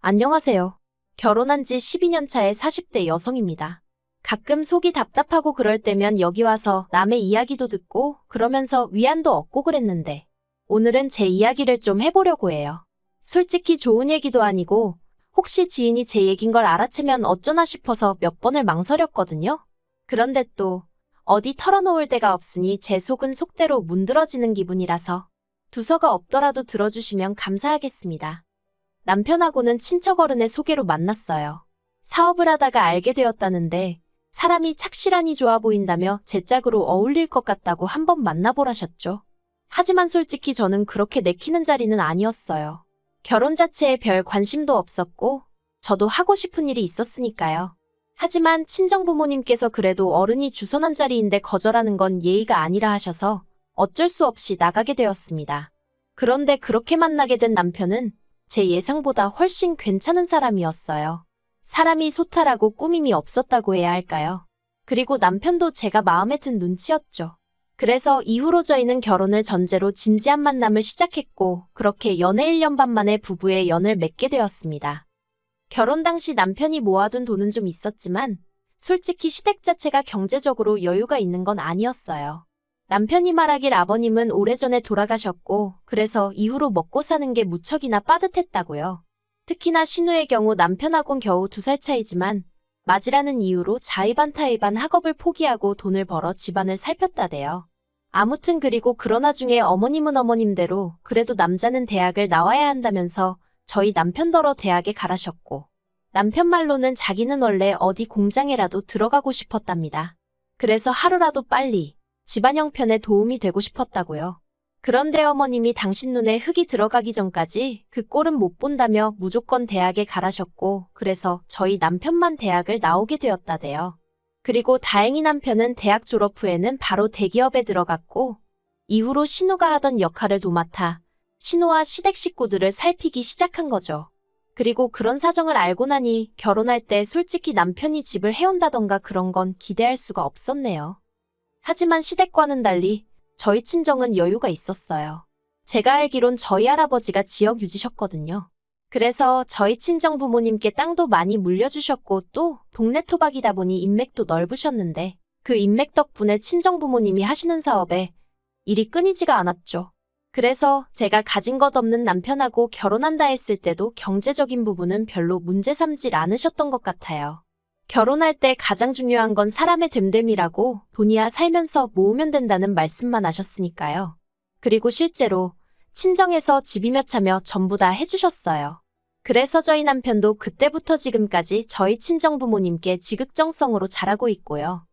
안녕하세요. 결혼한 지 12년 차의 40대 여성입니다. 가끔 속이 답답하고 그럴 때면 여기 와서 남의 이야기도 듣고 그러면서 위안도 얻고 그랬는데 오늘은 제 이야기를 좀 해보려고 해요. 솔직히 좋은 얘기도 아니고 혹시 지인이 제 얘긴 걸 알아채면 어쩌나 싶어서 몇 번을 망설였거든요. 그런데 또 어디 털어놓을 데가 없으니 제 속은 속대로 문드러지는 기분이라서 두서가 없더라도 들어주시면 감사하겠습니다. 남편하고는 친척 어른의 소개로 만났어요. 사업을 하다가 알게 되었다는데 사람이 착실하니 좋아 보인다며 제 짝으로 어울릴 것 같다고 한번 만나보라셨죠. 하지만 솔직히 저는 그렇게 내키는 자리는 아니었어요. 결혼 자체에 별 관심도 없었고 저도 하고 싶은 일이 있었으니까요. 하지만 친정부모님께서 그래도 어른이 주선한 자리인데 거절하는 건 예의가 아니라 하셔서 어쩔 수 없이 나가게 되었습니다. 그런데 그렇게 만나게 된 남편은 제 예상보다 훨씬 괜찮은 사람이었어요. 사람이 소탈하고 꾸밈이 없었다고 해야 할까요? 그리고 남편도 제가 마음에 든 눈치였죠. 그래서 이후로 저희는 결혼을 전제로 진지한 만남을 시작했고 그렇게 연애 1년 반 만에 부부의 연을 맺게 되었습니다. 결혼 당시 남편이 모아둔 돈은 좀 있었지만 솔직히 시댁 자체가 경제적으로 여유가 있는 건 아니었어요. 남편이 말하길 아버님은 오래전에 돌아가셨고 그래서 이후로 먹고 사는 게 무척이나 빠듯했다고요. 특히나 신우의 경우 남편하고는 겨우 2살 차이지만 맞이라는 이유로 자의반타의반 학업을 포기하고 돈을 벌어 집안을 살폈다대요. 아무튼 그리고 그러나 중에 어머님은 어머님대로 그래도 남자는 대학을 나와야 한다면서 저희 남편더러 대학에 가라셨고 남편 말로는 자기는 원래 어디 공장에라도 들어가고 싶었답니다. 그래서 하루라도 빨리 집안 형편에 도움이 되고 싶었다고요. 그런데 어머님이 당신 눈에 흙이 들어가기 전까지 그 꼴은 못 본다며 무조건 대학에 가라셨고 그래서 저희 남편만 대학을 나오게 되었다대요. 그리고 다행히 남편은 대학 졸업 후에는 바로 대기업에 들어갔고 이후로 신우가 하던 역할을 도맡아 신우와 시댁 식구들을 살피기 시작한 거죠. 그리고 그런 사정을 알고 나니 결혼할 때 솔직히 남편이 집을 해온다던가 그런 건 기대할 수가 없었네요. 하지만 시댁과는 달리 저희 친정은 여유가 있었어요. 제가 알기론 저희 할아버지가 지역 유지셨거든요. 그래서 저희 친정 부모님께 땅도 많이 물려주셨고 또 동네 토박이다 보니 인맥도 넓으셨는데 그 인맥 덕분에 친정 부모님이 하시는 사업에 일이 끊이지가 않았죠. 그래서 제가 가진 것 없는 남편하고 결혼한다 했을 때도 경제적인 부분은 별로 문제 삼질 않으셨던 것 같아요. 결혼할 때 가장 중요한 건 사람의 됨됨이라고 돈이야 살면서 모으면 된다는 말씀만 하셨으니까요. 그리고 실제로 친정에서 집이며 차며 전부 다 해주셨어요. 그래서 저희 남편도 그때부터 지금까지 저희 친정 부모님께 지극정성으로 잘하고 있고요.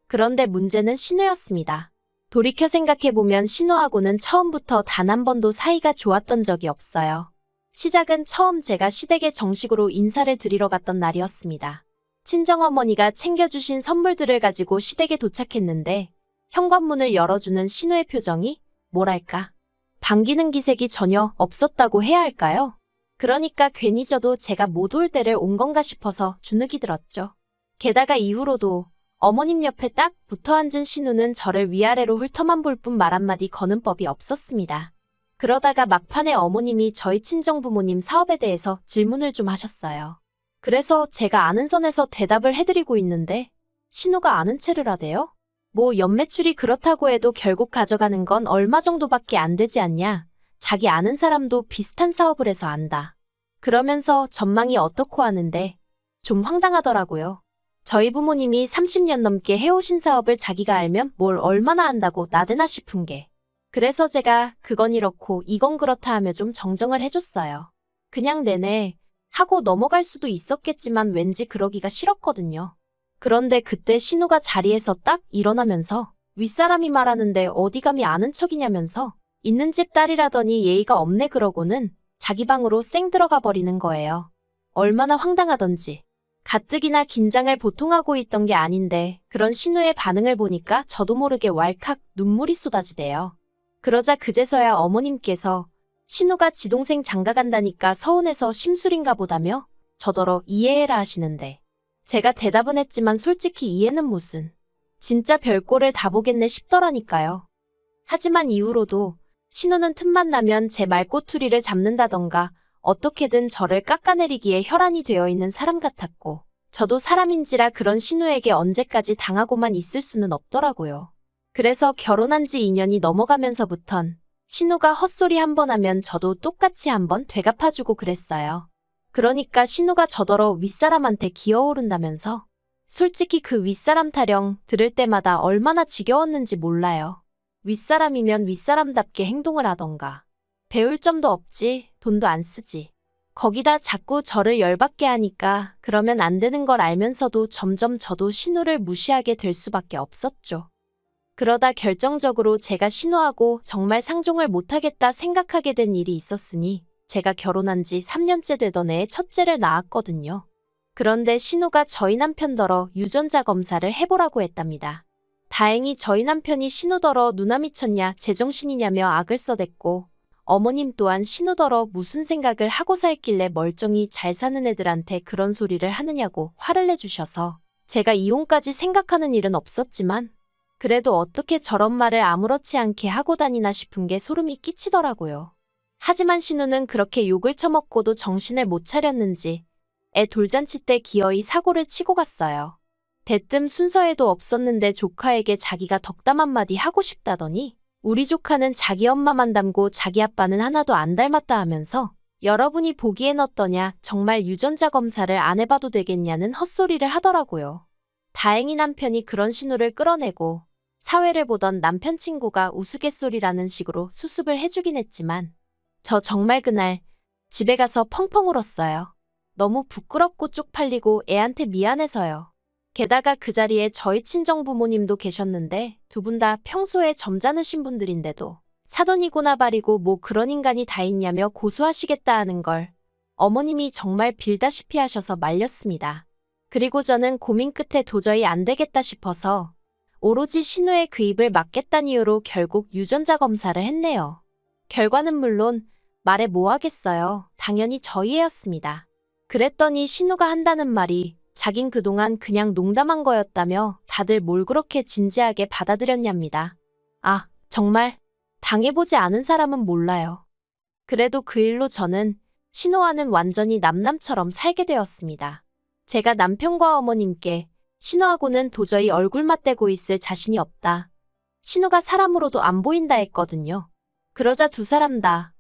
그런데 문제는 신우였습니다. 돌이켜 생각해보면 신우하고는 처음부터 단 한 번도 사이가 좋았던 적이 없어요. 시작은 처음 제가 시댁에 정식으로 인사를 드리러 갔던 날이었습니다. 친정어머니가 챙겨주신 선물들을 가지고 시댁에 도착했는데 현관문을 열어주는 신우의 표정이 뭐랄까 반기는 기색이 전혀 없었다고 해야 할까요? 그러니까 괜히 저도 제가 못 올 때를 온 건가 싶어서 주눅이 들었죠. 게다가 이후로도 어머님 옆에 딱 붙어 앉은 신우는 저를 위아래로 훑어만 볼 뿐 말 한마디 거는 법이 없었습니다. 그러다가 막판에 어머님이 저희 친정부모님 사업에 대해서 질문을 좀 하셨어요. 그래서 제가 아는 선에서 대답을 해드리고 있는데 신우가 아는 체를 하대요? 뭐 연매출이 그렇다고 해도 결국 가져가는 건 얼마 정도밖에 안 되지 않냐. 자기 아는 사람도 비슷한 사업을 해서 안다. 그러면서 전망이 어떻고 하는데 좀 황당하더라고요. 저희 부모님이 30년 넘게 해오신 사업을 자기가 알면 뭘 얼마나 안다고 나대나 싶은 게. 그래서 제가 그건 이렇고 이건 그렇다 하며 좀 정정을 해줬어요. 그냥 내내 하고 넘어갈 수도 있었겠지만 왠지 그러기가 싫었거든요. 그런데 그때 신우가 자리에서 딱 일어나면서 윗사람이 말하는데 어디 감히 아는 척이냐면서 있는 집 딸이라더니 예의가 없네 그러고는 자기 방으로 쌩 들어가 버리는 거예요. 얼마나 황당하던지. 가뜩이나 긴장을 보통 하고 있던 게 아닌데 그런 신우의 반응을 보니까 저도 모르게 왈칵 눈물이 쏟아지대요. 그러자 그제서야 어머님께서 신우가 지 동생 장가 간다니까 서운해서 심술인가 보다며 저더러 이해해라 하시는데 제가 대답은 했지만 솔직히 이해는 무슨. 진짜 별꼴을 다 보겠네 싶더라니까요. 하지만 이후로도 신우는 틈만 나면 제 말꼬투리를 잡는다던가 어떻게든 저를 깎아내리기에 혈안이 되어 있는 사람 같았고, 저도 사람인지라 그런 신우에게 언제까지 당하고만 있을 수는 없더라고요. 그래서 결혼한 지 2년이 넘어가면서부턴 신우가 헛소리 한 번 하면 저도 똑같이 한번 되갚아주고 그랬어요. 그러니까 신우가 저더러 윗사람한테 기어오른다면서. 솔직히 그 윗사람 타령 들을 때마다 얼마나 지겨웠는지 몰라요. 윗사람이면 윗사람답게 행동을 하던가. 배울 점도 없지, 돈도 안 쓰지. 거기다 자꾸 저를 열받게 하니까 그러면 안 되는 걸 알면서도 점점 저도 신우를 무시하게 될 수밖에 없었죠. 그러다 결정적으로 제가 신우하고 정말 상종을 못하겠다 생각하게 된 일이 있었으니 제가 결혼한 지 3년째 되던 해에 첫째를 낳았거든요. 그런데 신우가 저희 남편더러 유전자 검사를 해보라고 했답니다. 다행히 저희 남편이 신우더러 누나 미쳤냐 제정신이냐며 악을 써댔고 어머님 또한 신우더러 무슨 생각을 하고 살길래 멀쩡히 잘 사는 애들한테 그런 소리를 하느냐고 화를 내주셔서 제가 이혼까지 생각하는 일은 없었지만 그래도 어떻게 저런 말을 아무렇지 않게 하고 다니나 싶은 게 소름이 끼치더라고요. 하지만 신우는 그렇게 욕을 처먹고도 정신을 못 차렸는지 애 돌잔치 때 기어이 사고를 치고 갔어요. 대뜸 순서에도 없었는데 조카에게 자기가 덕담 한마디 하고 싶다더니 우리 조카는 자기 엄마만 닮고 자기 아빠는 하나도 안 닮았다 하면서 여러분이 보기엔 어떠냐 정말 유전자 검사를 안 해봐도 되겠냐는 헛소리를 하더라고요. 다행히 남편이 그런 신우를 끌어내고 사회를 보던 남편 친구가 우스갯소리라는 식으로 수습을 해주긴 했지만 저 정말 그날 집에 가서 펑펑 울었어요. 너무 부끄럽고 쪽팔리고 애한테 미안해서요. 게다가 그 자리에 저희 친정 부모님도 계셨는데 두 분 다 평소에 점잖으신 분들인데도 사돈이고나 발이고 뭐 그런 인간이 다 있냐며 고소하시겠다 하는 걸 어머님이 정말 빌다시피 하셔서 말렸습니다. 그리고 저는 고민 끝에 도저히 안 되겠다 싶어서 오로지 신우의 그 입을 막겠다는 이유로 결국 유전자 검사를 했네요. 결과는 물론 말해 뭐 하겠어요. 당연히 저희 애였습니다. 그랬더니 신우가 한다는 말이 자긴 그동안 그냥 농담한 거였다며 다들 뭘 그렇게 진지하게 받아들였냐입니다. 아, 정말 당해보지 않은 사람은 몰라요. 그래도 그 일로 저는 신우와는 완전히 남남처럼 살게 되었습니다. 제가 남편과 어머님께 신우하고는 도저히 얼굴 맞대고 있을 자신이 없다. 신우가 사람으로도 안 보인다 했거든요. 그러자 두 사람 다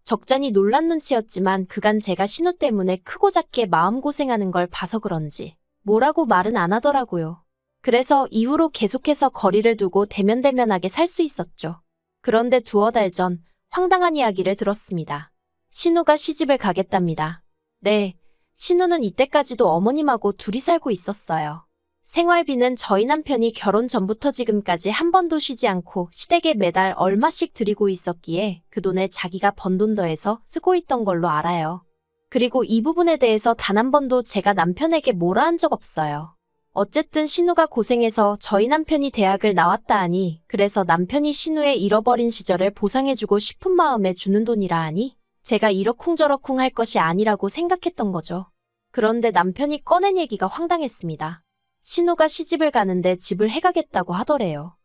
적잖이 놀란 눈치였지만 그간 제가 신우 때문에 크고 작게 마음고생하는 걸 봐서 그런지 뭐라고 말은 안 하더라고요. 그래서 이후로 계속해서 거리를 두고 대면대면하게 살 수 있었죠. 그런데 두어 달 전 황당한 이야기를 들었습니다. 신우가 시집을 가겠답니다. 네, 신우는 이때까지도 어머님하고 둘이 살고 있었어요. 생활비는 저희 남편이 결혼 전부터 지금까지 한 번도 쉬지 않고 시댁에 매달 얼마씩 드리고 있었기에 그 돈에 자기가 번 돈 더해서 쓰고 있던 걸로 알아요. 그리고 이 부분에 대해서 단 한 번도 제가 남편에게 뭐라 한 적 없어요. 어쨌든 신우가 고생해서 저희 남편이 대학을 나왔다 하니 그래서 남편이 신우의 잃어버린 시절을 보상해주고 싶은 마음에 주는 돈이라 하니 제가 이러쿵저러쿵 할 것이 아니라고 생각했던 거죠. 그런데 남편이 꺼낸 얘기가 황당했습니다. 신우가 시집을 가는데 집을 해가겠다고 하더래요.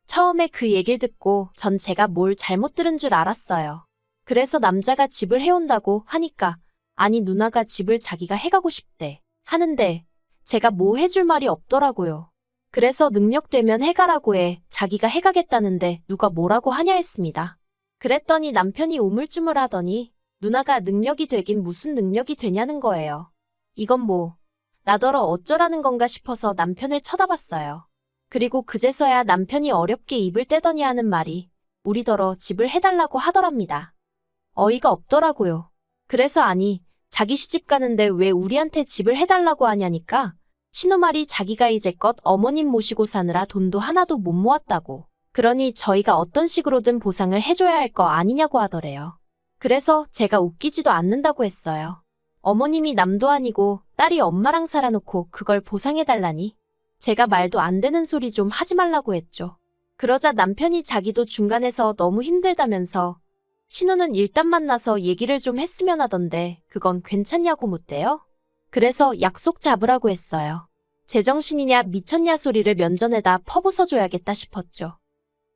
처음에 그 얘기를 듣고 전 제가 뭘 잘못 들은 줄 알았어요. 그래서 남자가 집을 해온다고 하니까 아니 누나가 집을 자기가 해가고 싶대 하는데 제가 뭐 해줄 말이 없더라고요. 그래서 능력되면 해가라고 해 자기가 해가겠다는데 누가 뭐라고 하냐 했습니다. 그랬더니 남편이 우물쭈물하더니 누나가 능력이 되긴 무슨 능력이 되냐는 거예요. 이건 뭐 나더러 어쩌라는 건가 싶어서 남편을 쳐다봤어요. 그리고 그제서야 남편이 어렵게 입을 떼더니 하는 말이 우리더러 집을 해달라고 하더랍니다. 어이가 없더라고요. 그래서 아니 자기 시집 가는데 왜 우리한테 집을 해달라고 하냐니까 신우 말이 자기가 이제껏 어머님 모시고 사느라 돈도 하나도 못 모았다고 그러니 저희가 어떤 식으로든 보상을 해줘야 할 거 아니냐고 하더래요. 그래서 제가 웃기지도 않는다고 했어요. 어머님이 남도 아니고 딸이 엄마랑 살아놓고 그걸 보상해달라니 제가 말도 안 되는 소리 좀 하지 말라고 했죠. 그러자 남편이 자기도 중간에서 너무 힘들다면서 신우는 일단 만나서 얘기를 좀 했으면 하던데 그건 괜찮냐고 묻대요. 그래서 약속 잡으라고 했어요. 제정신이냐 미쳤냐 소리를 면전에다 퍼부숴줘야겠다 싶었죠.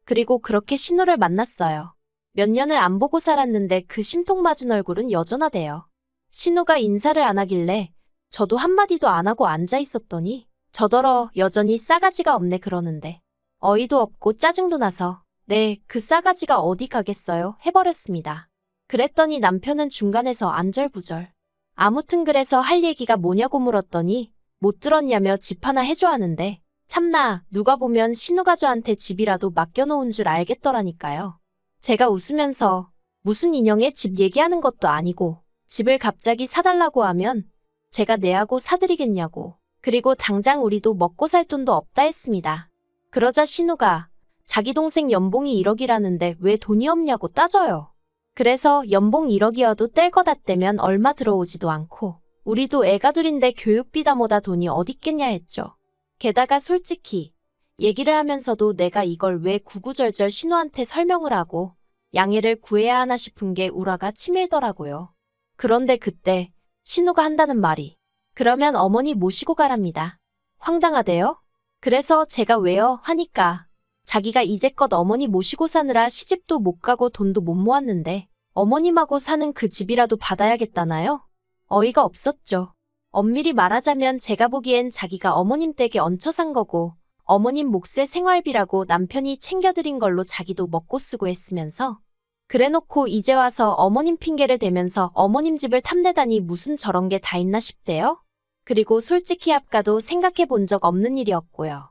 그리고 그렇게 신우를 만났어요. 몇 년을 안 보고 살았는데 그 심통맞은 얼굴은 여전하대요. 신우가 인사를 안 하길래 저도 한마디도 안 하고 앉아 있었더니 저더러 여전히 싸가지가 없네 그러는데 어이도 없고 짜증도 나서 네, 그 싸가지가 어디 가겠어요 해버렸습니다. 그랬더니 남편은 중간에서 안절부절. 아무튼 그래서 할 얘기가 뭐냐고 물었더니 못 들었냐며 집 하나 해줘 하는데 참나 누가 보면 신우가 저한테 집이라도 맡겨놓은 줄 알겠더라니까요. 제가 웃으면서 무슨 인형의 집 얘기하는 것도 아니고 집을 갑자기 사달라고 하면 제가 내하고 사드리겠냐고 그리고 당장 우리도 먹고 살 돈도 없다 했습니다. 그러자 신우가 자기 동생 연봉이 1억이라는데 왜 돈이 없냐고 따져요. 그래서 연봉 1억이어도 뗄 거다 떼면 얼마 들어오지도 않고 우리도 애가 둘인데 교육비다 뭐다 돈이 어딨겠냐 했죠. 게다가 솔직히 얘기를 하면서도 내가 이걸 왜 구구절절 신우한테 설명을 하고 양해를 구해야 하나 싶은 게 우라가 치밀더라고요. 그런데 그때 신우가 한다는 말이 그러면 어머니 모시고 가랍니다. 황당하대요. 그래서 제가 왜요? 하니까 자기가 이제껏 어머니 모시고 사느라 시집도 못 가고 돈도 못 모았는데 어머님하고 사는 그 집이라도 받아야겠다나요? 어이가 없었죠. 엄밀히 말하자면 제가 보기엔 자기가 어머님 댁에 얹혀 산 거고 어머님 몫의 생활비라고 남편이 챙겨드린 걸로 자기도 먹고 쓰고 했으면서 그래놓고 이제 와서 어머님 핑계를 대면서 어머님 집을 탐내다니 무슨 저런 게 다 있나 싶대요. 그리고 솔직히 아까도 생각해 본 적 없는 일이었고요.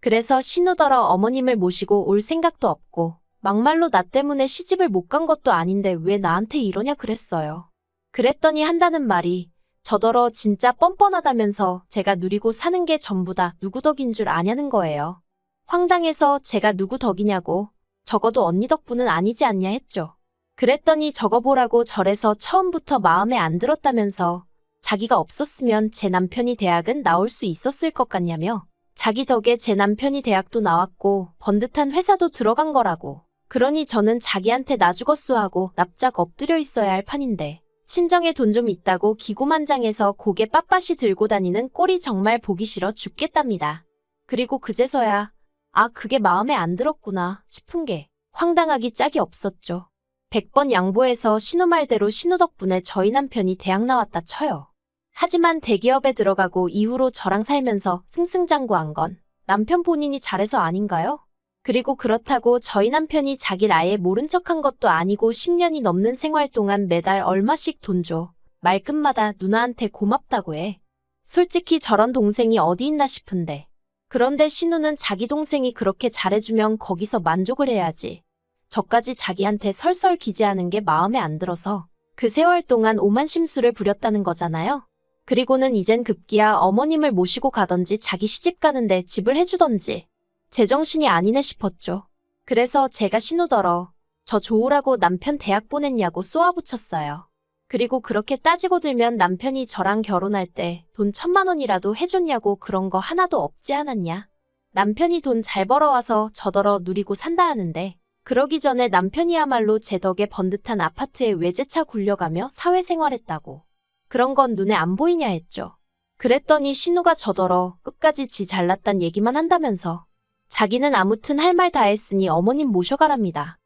그래서 신우더러 어머님을 모시고 올 생각도 없고 막말로 나 때문에 시집을 못 간 것도 아닌데 왜 나한테 이러냐 그랬어요. 그랬더니 한다는 말이 저더러 진짜 뻔뻔하다면서 제가 누리고 사는 게 전부 다 누구 덕인 줄 아냐는 거예요. 황당해서 제가 누구 덕이냐고 적어도 언니 덕분은 아니지 않냐 했죠. 그랬더니 저거 보라고 절에서 처음부터 마음에 안 들었다면서 자기가 없었으면 제 남편이 대학은 나올 수 있었을 것 같냐며 자기 덕에 제 남편이 대학도 나왔고 번듯한 회사도 들어간 거라고. 그러니 저는 자기한테 나 죽었소 하고 납작 엎드려 있어야 할 판인데 친정에 돈 좀 있다고 기고만장해서 고개 빳빳이 들고 다니는 꼴이 정말 보기 싫어 죽겠답니다. 그리고 그제서야 아 그게 마음에 안 들었구나 싶은 게 황당하기 짝이 없었죠. 100번 양보해서 신우 말대로 신우 덕분에 저희 남편이 대학 나왔다 쳐요. 하지만 대기업에 들어가고 이후로 저랑 살면서 승승장구한 건 남편 본인이 잘해서 아닌가요? 그리고 그렇다고 저희 남편이 자기를 아예 모른 척한 것도 아니고 10년이 넘는 생활 동안 매달 얼마씩 돈 줘. 말끝마다 누나한테 고맙다고 해. 솔직히 저런 동생이 어디 있나 싶은데. 그런데 신우는 자기 동생이 그렇게 잘해주면 거기서 만족을 해야지. 저까지 자기한테 설설 기재하는 게 마음에 안 들어서 그 세월 동안 오만 심수를 부렸다는 거잖아요. 그리고는 이젠 급기야 어머님을 모시고 가던지 자기 시집 가는데 집을 해주던지 제정신이 아니네 싶었죠. 그래서 제가 신우더러 저 좋으라고 남편 대학 보냈냐고 쏘아붙였어요. 그리고 그렇게 따지고 들면 남편이 저랑 결혼할 때 돈 1,000만 원이라도 해줬냐고 그런 거 하나도 없지 않았냐. 남편이 돈 잘 벌어와서 저더러 누리고 산다 하는데 그러기 전에 남편이야말로 제 덕에 번듯한 아파트에 외제차 굴려가며 사회생활했다고. 그런 건 눈에 안 보이냐 했죠. 그랬더니 신우가 저더러 끝까지 지 잘났단 얘기만 한다면서 자기는 아무튼 할 말 다 했으니 어머님 모셔가랍니다.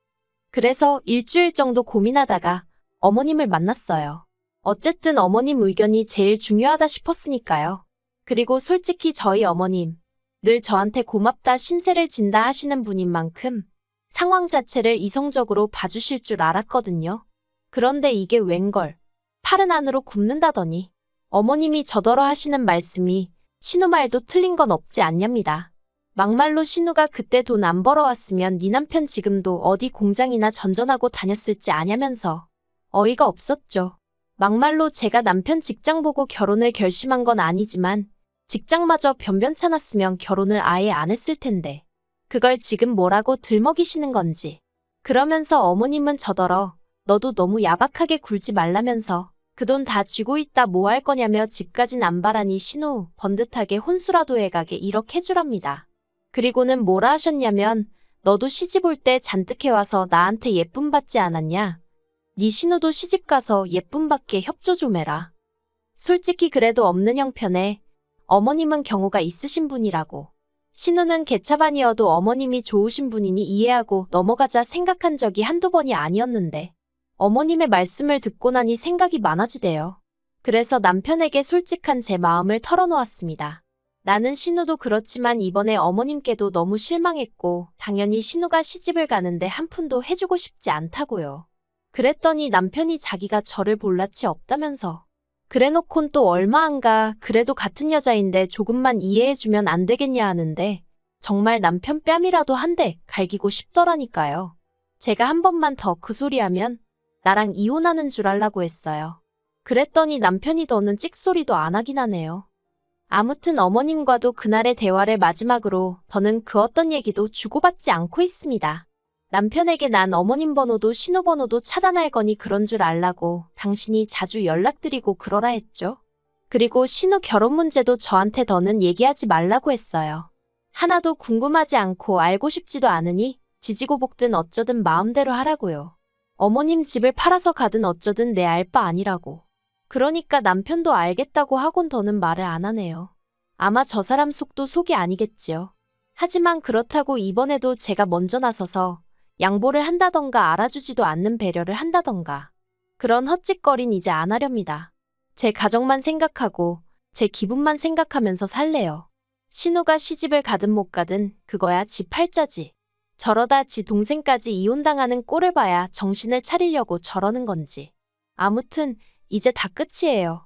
그래서 일주일 정도 고민하다가 어머님을 만났어요. 어쨌든 어머님 의견이 제일 중요하다 싶었으니까요. 그리고 솔직히 저희 어머님 늘 저한테 고맙다 신세를 진다 하시는 분인 만큼 상황 자체를 이성적으로 봐주실 줄 알았거든요. 그런데 이게 웬걸 팔은 안으로 굽는다더니 어머님이 저더러 하시는 말씀이 신우 말도 틀린 건 없지 않냐입니다. 막말로 신우가 그때 돈 안 벌어왔으면 네 남편 지금도 어디 공장이나 전전하고 다녔을지 아냐면서 어이가 없었죠. 막말로 제가 남편 직장 보고 결혼을 결심한 건 아니지만 직장마저 변변찮았으면 결혼을 아예 안 했을 텐데 그걸 지금 뭐라고 들먹이시는 건지. 그러면서 어머님은 저더러 너도 너무 야박하게 굴지 말라면서 그 돈 다 쥐고 있다 뭐 할 거냐며 집까진 안 바라니 신우 번듯하게 혼수라도 해가게 1억 해주랍니다. 그리고는 뭐라 하셨냐면 너도 시집 올 때 잔뜩 해와서 나한테 예쁨 받지 않았냐. 네 신우도 시집 가서 예쁨 받게 협조 좀 해라. 솔직히 그래도 없는 형편에 어머님은 경우가 있으신 분이라고. 신우는 개차반이어도 어머님이 좋으신 분이니 이해하고 넘어가자 생각한 적이 한두 번이 아니었는데 어머님의 말씀을 듣고 나니 생각이 많아지대요. 그래서 남편에게 솔직한 제 마음을 털어놓았습니다. 나는 신우도 그렇지만 이번에 어머님께도 너무 실망했고 당연히 신우가 시집을 가는데 한 푼도 해주고 싶지 않다고요. 그랬더니 남편이 자기가 저를 볼 낯이 없다면서 그래놓곤 또 얼마 안 가 그래도 같은 여자인데 조금만 이해해주면 안 되겠냐 하는데 정말 남편 뺨이라도 한 대 갈기고 싶더라니까요. 제가 한 번만 더 그 소리하면 나랑 이혼하는 줄 알라고 했어요. 그랬더니 남편이 더는 찍소리도 안 하긴 하네요. 아무튼 어머님과도 그날의 대화를 마지막으로 더는 그 어떤 얘기도 주고받지 않고 있습니다. 남편에게 난 어머님 번호도 신호 번호도 차단할 거니 그런 줄 알라고 당신이 자주 연락드리고 그러라 했죠. 그리고 신우 결혼 문제도 저한테 더는 얘기하지 말라고 했어요. 하나도 궁금하지 않고 알고 싶지도 않으니 지지고 볶든 어쩌든 마음대로 하라고요. 어머님 집을 팔아서 가든 어쩌든 내 알 바 아니라고. 그러니까 남편도 알겠다고 하곤 더는 말을 안 하네요. 아마 저 사람 속도 속이 아니겠지요. 하지만 그렇다고 이번에도 제가 먼저 나서서 양보를 한다던가 알아주지도 않는 배려를 한다던가 그런 헛짓거린 이제 안 하렵니다. 제 가정만 생각하고 제 기분만 생각하면서 살래요. 신우가 시집을 가든 못 가든 그거야 지 팔자지. 저러다 지 동생까지 이혼당하는 꼴을 봐야 정신을 차리려고 저러는 건지. 아무튼 이제 다 끝이에요.